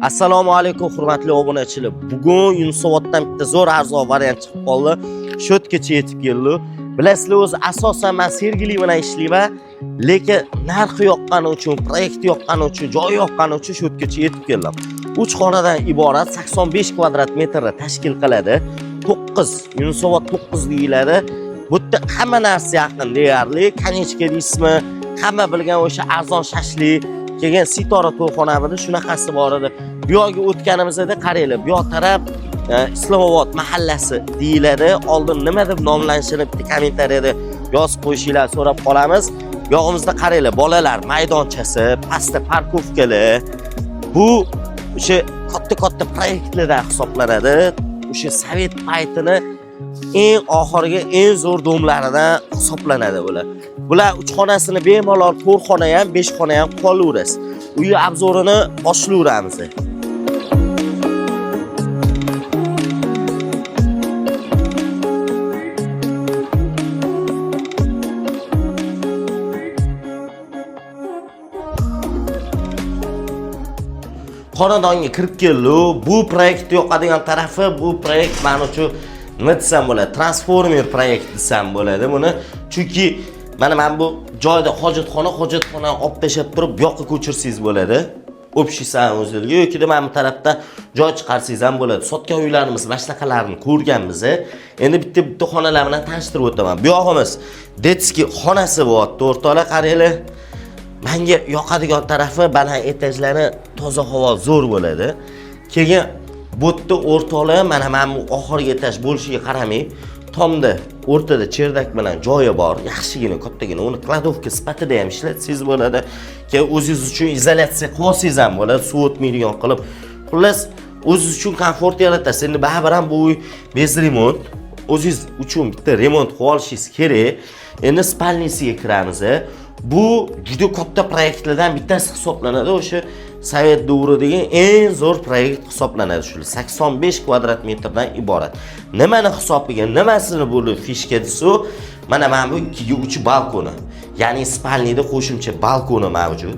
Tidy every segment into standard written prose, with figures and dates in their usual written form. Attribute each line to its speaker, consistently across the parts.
Speaker 1: Assalomu alaykum hurmatli obunachilar. Bugun Yunusoboddan bitta zo'r arzon variant chiqib qoldi. Shotgacha yetib keldi. Bilasizlar, o'zi asosan men Sergeli bilan ishlayman, lekin narxi yoqqani uchun, proyekti yoqqani uchun, joyi yoqqani uchun shotgacha yetib keldim. 3 xonadan iborat 85 kvadrat metrni tashkil qiladi. 9 Yunusobod 9 deyiladi. Bu yerda hamma narsa yaqin deyarli. Kanechka deysizmi? Hamma bilgan o'sha arzon shashlik kelgan Sitora to'yxonamida shunaqasi bor edi. Bu yoqqa o'tganimizda qaranglar, bu yoq taraf Islomobod mahallasi deyiladi. Oldin nima deb nomlanishini bitta kommentariyada yozib qo'yishinglar so'rab qolamiz. Yog'imizda qaranglar, bolalar maydonchasi, pastda parkovkalar. Bu o'sha katta proyektlardan hisoblanadi. O'sha Sovet paytini eng oxirgi eng zo'r domlaridan hisoblanadi bular. Bular 3 xonasini bemalol 4 xona ham, 5 xona ham qolaverasiz. Uy obzorini boshlayveramiz. Xonadonga kirib keldi. Bu proyekt yoqadigan tarafi, bu proyekt men uchun nima desam bo'ladi? Transformer proyekt desam bo'ladi buni. Chunki men bu joyda hojatxona olib tashab turib, bu yoqqa ko'chirsangiz bo'ladi. Общий sanuzilga yoki mana bu tarafda joy chiqarsangiz ham bo'ladi. Sotgan uylarimiz mashlaqalarini ko'rganmiz. Endi bitta xonalar bilan tanishtirib o'taman. Bu yog'imiz detskiy xonasi bor. O'rtoqlar qaranglar. Menga yoqadigan tarafi baland etajlari, toza havo zo'r bo'ladi. Keyin bu yerda o'rtoqlar mana bu oxirgi etaj bo'lishiga qaramay, tomda o'rtada cherdak bilan joyi bor. Yaxshigina, kattagina. Uni kladovka sifatida ham ishlatsangiz bo'ladi. Keyin o'zingiz uchun izolyatsiya qilsangiz ham bo'ladi, suv o'tmaydigan qilib. Xullas, o'zingiz uchun komfort yaratasiz. Endi baribir ham bu uy bez remont. O'zingiz uchun bitta remont qilib olishingiz kerak. Endi spalnisiga kiramiz. Bu juda katta proyektlardan bittasi hisoblanadi. O'sha Sovet davridagi eng zo'r proyekt hisoblanadi. Shu 85 kvadrat metrdan iborat. Nimani hisobiga, nimasini bo'lib fishka desa, mana bu 2-3 balkoni, ya'ni spalnida qo'shimcha balkoni mavjud.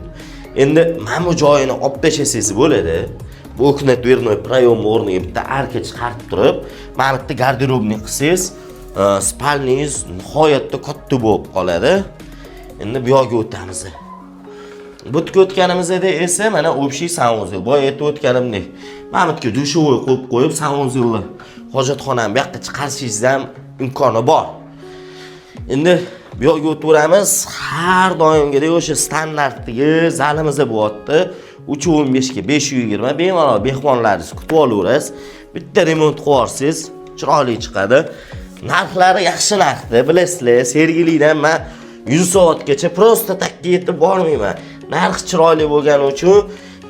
Speaker 1: Endi mana bu joyini olib tashasangiz bo'ladi. Bu okna dvernoy proyom o'rniga bitta arka chiqarib turib, mana bitta garderobni qilsangiz, spalningiz nihoyatda katta bo'lib qoladi. Endi bu yoqqa o'tamiz. Bu yerga o'tganimizda esa mana общий sanuzil. Boya aytib o'tganimdek, mana bu yerga dushovoy qo'yib sanuzilni hojatxonani bu yoqqa chiqarishingiz ham imkoni bor. Endi bu yoqqa o'tamiz. Har doimgidek o'sha standartdagi zalimiz bo'lyapti. 315 ga 520 bemalol mehmonlaringiz kutib olaverasiz. Bitta remont qilib olsangiz chiroyli chiqadi. Narxlari yaxshi narxda, bilasizlar. Sergelidan men Yunusobodgacha prosta takka yetib bormayman. Narx chiroyli bo'lgani uchun,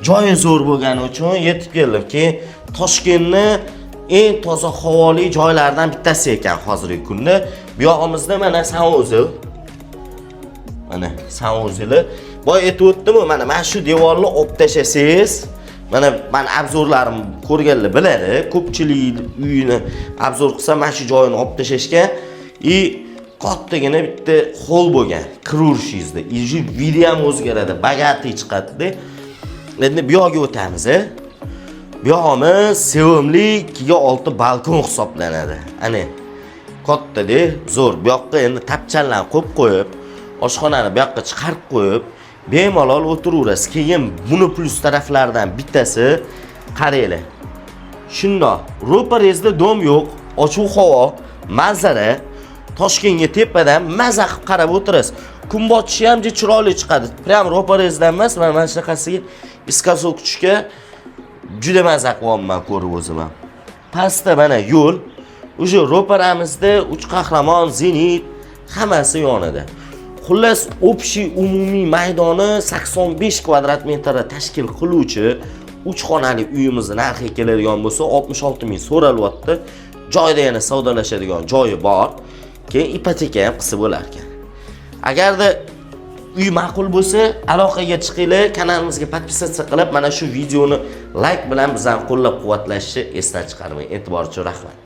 Speaker 1: joyi zo'r bo'lgani uchun yetib keldim. Keyin Toshkentni eng toza havoli joylaridan bittasi ekan hozirgi kunda. Bu yog'imizda mana sanuzil. Mana sanuzili. Boya aytib o'tdim-ku, mana shu devorni olib tashasangiz, mana men obzorlarim ko'rganlar biladi. Ko'pchilik uyini obzor qilsa, mana shu joyini olib tashashgan kattagina bitta hol bo'lgan. Kirurishingizda, ishi video ham o'zgaradi, bagati chiqadi. Endi bu yoqqa o'tamiz. Bu yog'imiz sevimli 2/6 balkon hisoblanadi. Ana katta-da, zo'r. Bu yoqqa endi tapchanlarni qo'yib, oshxonani bu yoqqa chiqarib qo'yib, bemalol o'tiraverasiz. Keyin buni plus taraflardan bittasi qaranglar. Shundoq, ro'parangizda dom yo'q, ochiq havo, manzara. Toshkentga tepadan maza qilib qarab o'tirasiz. Kun botishi ham chiroyli chiqadi. Prям ro'parangizdan emas, mana shunaqasiga iskazov kutishga juda maza qilyapman ko'rib o'zim ham. Pastda mana yo'l. O'sha ro'paramizda 3 qahramon, Zenit hammasi yonida. Xullas, общий umumiy maydoni 85 kvadrat metrni tashkil qiluvchi 3 xonali uyimizni narxi keladigan bo'lsa 66 ming so'ralyapti. Joyda yana savdolashadigan joyi bor. Keyin ipoteka ham qilsa bo'lar ekan. Agarda uy ma'qul bo'lsa, aloqaga chiqinglar, kanalimizga podpisatsiya qilib, mana shu videoni like bilan bizani qo'llab-quvvatlashni esdan chiqarmang. E'tibor uchun rahmat.